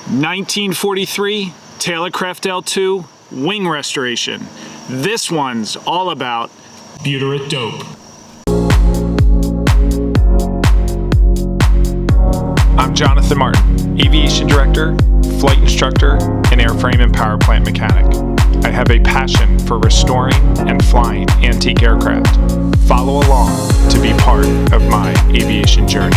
1943 Taylorcraft L2 wing restoration. This one's all about butyrate dope. I'm Jonathan Martin, aviation director, flight instructor, and airframe and power plant mechanic. I have a passion for restoring and flying antique aircraft. Follow along to be part of my aviation journey.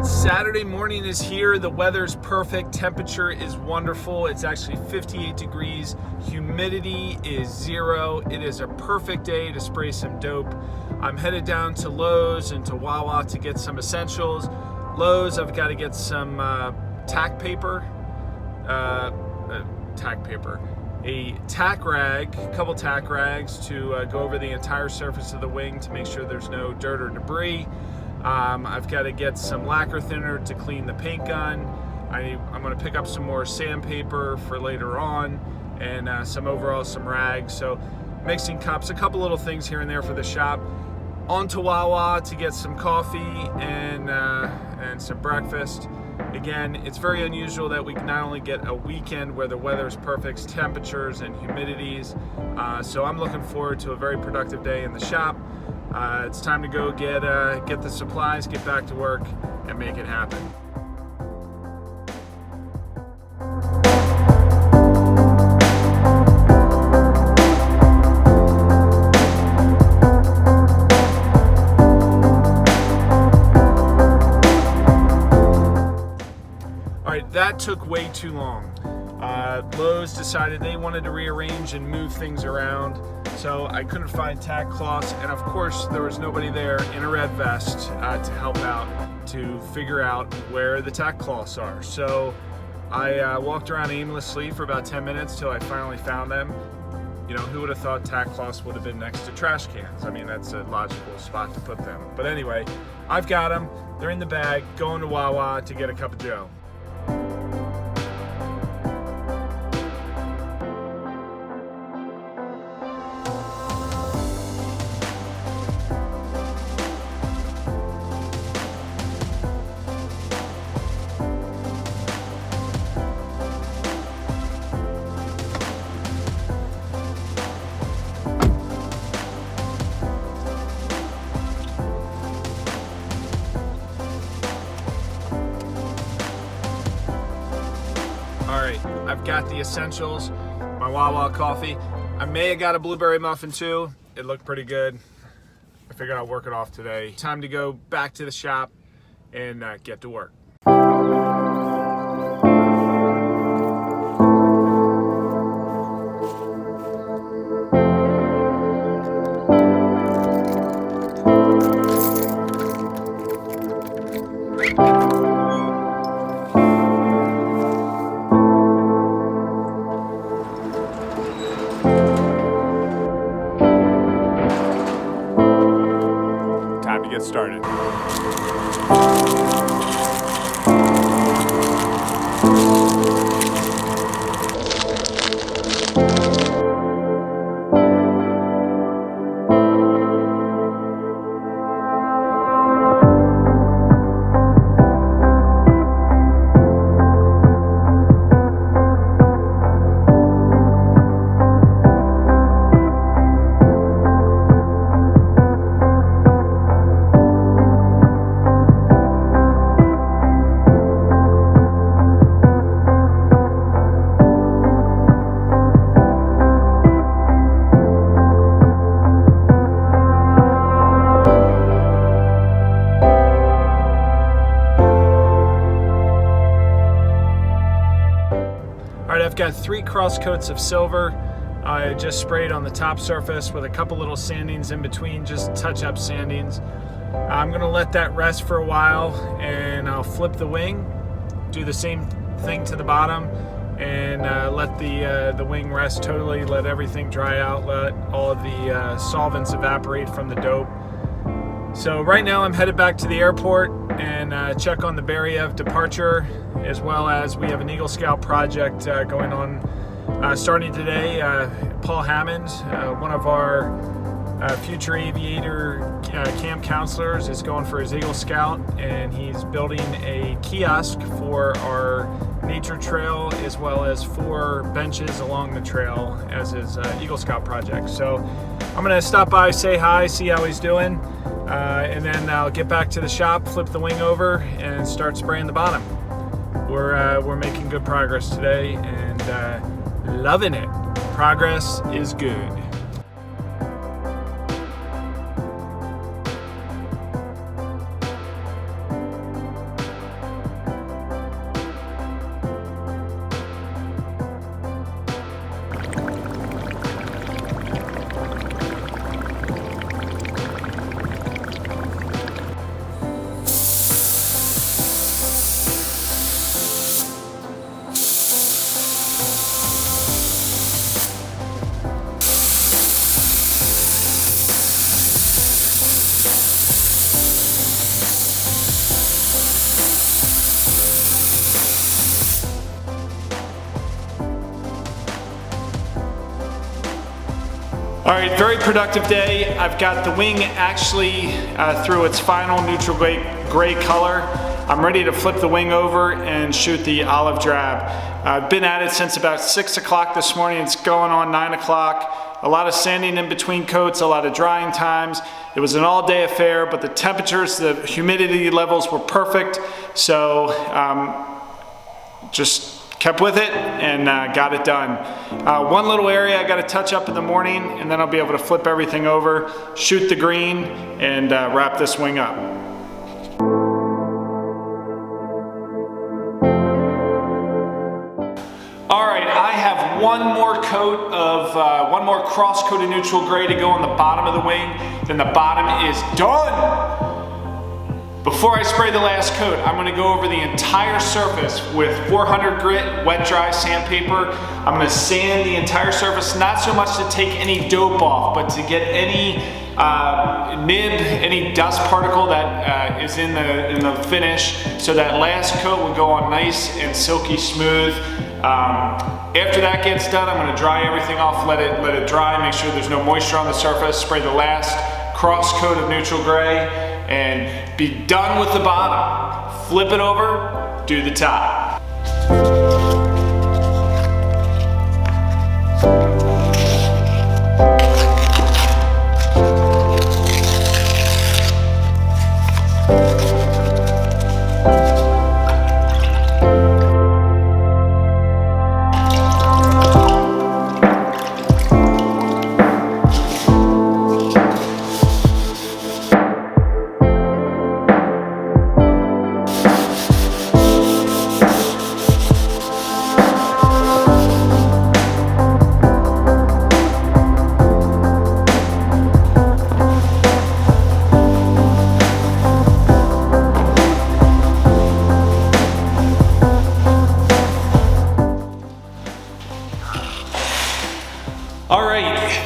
Saturday morning is here. The weather's perfect. Temperature is wonderful. It's actually 58 degrees. Humidity is 0. It is a perfect day to spray some dope. I'm headed down to Lowe's and to Wawa to get some essentials. Lowe's, I've got to get some tack paper. A tack rag, a couple tack rags to go over the entire surface of the wing to make sure there's no dirt or debris. I've got to get some lacquer thinner to clean the paint gun. I'm going to pick up some more sandpaper for later on, and some rags. So mixing cups, a couple little things here and there for the shop. On to Wawa to get some coffee and some breakfast. Again, it's very unusual that we can not only get a weekend where the weather is perfect, temperatures and humidities. So I'm looking forward to a very productive day in the shop. It's time to go get the supplies, get back to work, and make it happen. All right, that took way too long. Lowe's decided they wanted to rearrange and move things around, so I couldn't find tack cloths, and of course there was nobody there in a red vest to help out to figure out where the tack cloths are. So I walked around aimlessly for about 10 minutes till I finally found them. You know, who would have thought tack cloths would have been next to trash cans? I mean, that's a logical spot to put them. But anyway, I've got them. They're in the bag, going to Wawa to get a cup of joe. Alright, I've got the essentials, my Wawa coffee. I may have got a blueberry muffin too. It looked pretty good. I figured I'll work it off today. Time to go back to the shop and get to work. Time to get started. I've got 3 cross coats of silver. I just sprayed on the top surface with a couple little sandings in between, just touch-up sandings. I'm gonna let that rest for a while, and I'll flip the wing, do the same thing to the bottom, and let the wing rest totally, let everything dry out, let all of the solvents evaporate from the dope. So right now I'm headed back to the airport and check on the Beriev departure, as well as we have an Eagle Scout project going on starting today. Paul Hammond, one of our future aviator camp counselors, is going for his Eagle Scout, and he's building a kiosk for our nature trail, as well as 4 benches along the trail as his Eagle Scout project. So I'm gonna stop by, say hi, see how he's doing, and then I'll get back to the shop, flip the wing over, and start spraying the bottom. We're making good progress today, and loving it. Progress is good. All right, very productive day. I've got the wing actually through its final neutral gray color. I'm ready to flip the wing over and shoot the olive drab. I've been at it since about 6 o'clock this morning. It's going on 9 o'clock. A lot of sanding in between coats, a lot of drying times. It was an all-day affair, but the temperatures, the humidity levels were perfect. So just kept with it and got it done. One little area I got to touch up in the morning, and then I'll be able to flip everything over, shoot the green, and wrap this wing up. All right, I have one more cross coat of neutral gray to go on the bottom of the wing, then the bottom is done. Before I spray the last coat, I'm going to go over the entire surface with 400 grit wet dry sandpaper. I'm going to sand the entire surface, not so much to take any dope off, but to get any nib, any dust particle that is in the finish, so that last coat will go on nice and silky smooth. After that gets done, I'm going to dry everything off, let it dry, make sure there's no moisture on the surface, spray the last cross coat of neutral gray, and be done with the bottom. Flip it over, do the top.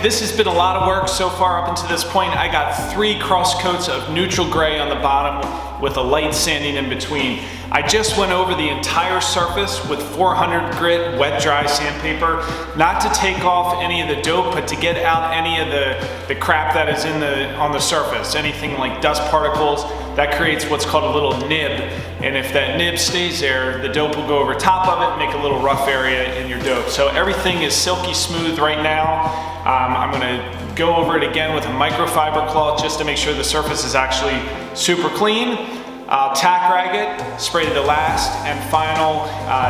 This has been a lot of work so far up until this point. I got 3 cross coats of neutral gray on the bottom with a light sanding in between. I just went over the entire surface with 400 grit wet dry sandpaper, not to take off any of the dope, but to get out any of the crap that is on the surface, anything like dust particles. That creates what's called a little nib, and if that nib stays there, the dope will go over top of it and make a little rough area in your dope. So everything is silky smooth right now. I'm going to go over it again with a microfiber cloth just to make sure the surface is actually super clean. I'll tack rag it, spray the last and final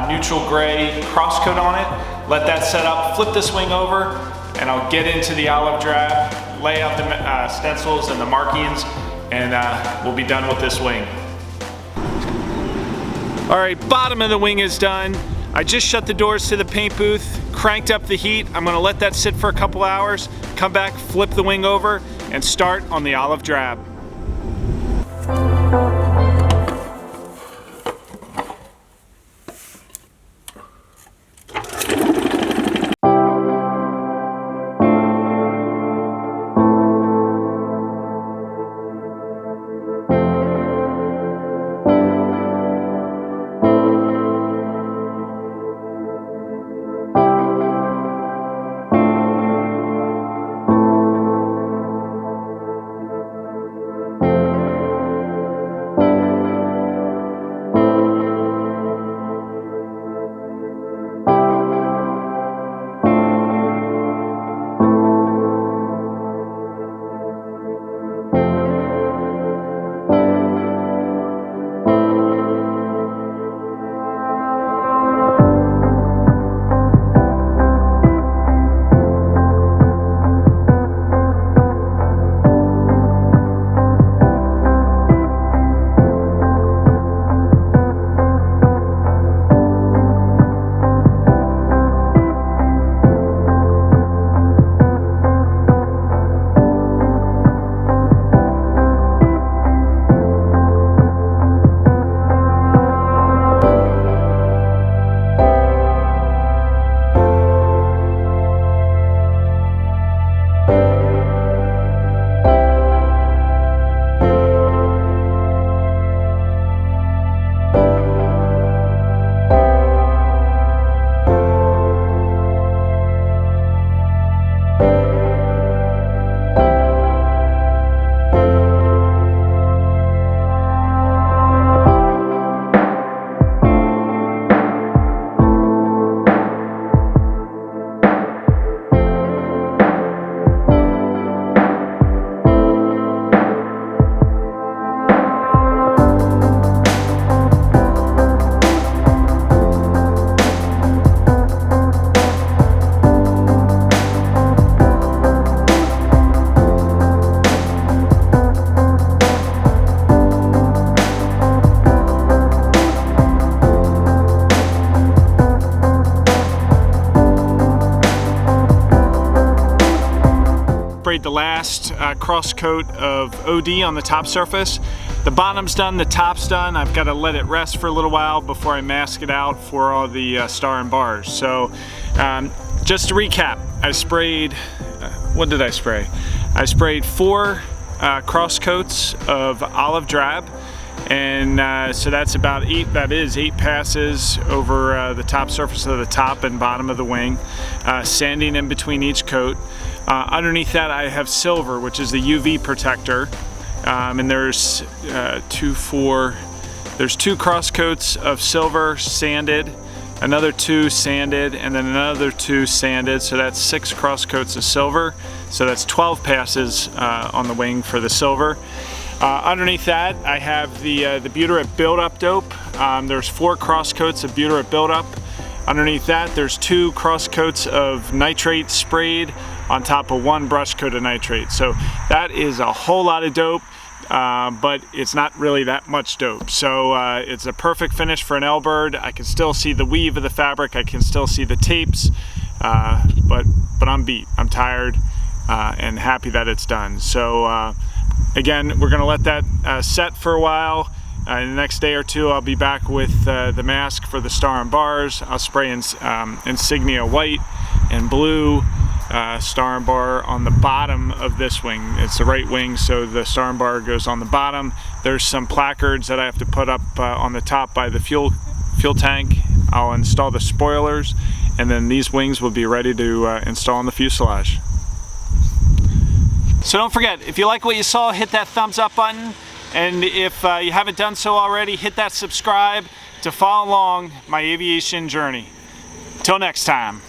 neutral gray cross coat on it, let that set up, flip this wing over, and I'll get into the olive drab, lay out the stencils and the markings, and we'll be done with this wing. All right, bottom of the wing is done. I just shut the doors to the paint booth, cranked up the heat. I'm gonna let that sit for a couple hours, come back, flip the wing over, and start on the olive drab. Sprayed the last cross coat of OD on the top surface. The bottom's done, the top's done. I've got to let it rest for a little while before I mask it out for all the star and bars. So just to recap, I sprayed, what did I spray? I sprayed 4 cross coats of olive drab, and so that's about 8 passes over the top surface of the top and bottom of the wing, sanding in between each coat. Underneath that I have silver, which is the UV protector, and there's 2 cross coats of silver sanded, another 2 sanded, and then another 2 sanded, so that's 6 cross coats of silver, so that's 12 passes on the wing for the silver. Underneath that I have the butyrate buildup dope. There's 4 cross coats of butyrate buildup. Underneath that there's 2 cross coats of nitrate sprayed on top of 1 brush coat of nitrate. So that is a whole lot of dope, but it's not really that much dope. So it's a perfect finish for an L-bird. I can still see the weave of the fabric, I can still see the tapes, but I'm beat. I'm tired and happy that it's done. So again, we're gonna let that set for a while. In the next day or 2 I'll be back with the mask for the star and bars. I'll spray insignia white and blue star and bar on the bottom of this wing. It's the right wing, so the star and bar goes on the bottom. There's some placards that I have to put up on the top by the fuel tank. I'll install the spoilers, and then these wings will be ready to install on the fuselage. So don't forget, if you like what you saw, hit that thumbs up button, and if you haven't done so already, hit that subscribe to follow along my aviation journey. Till next time.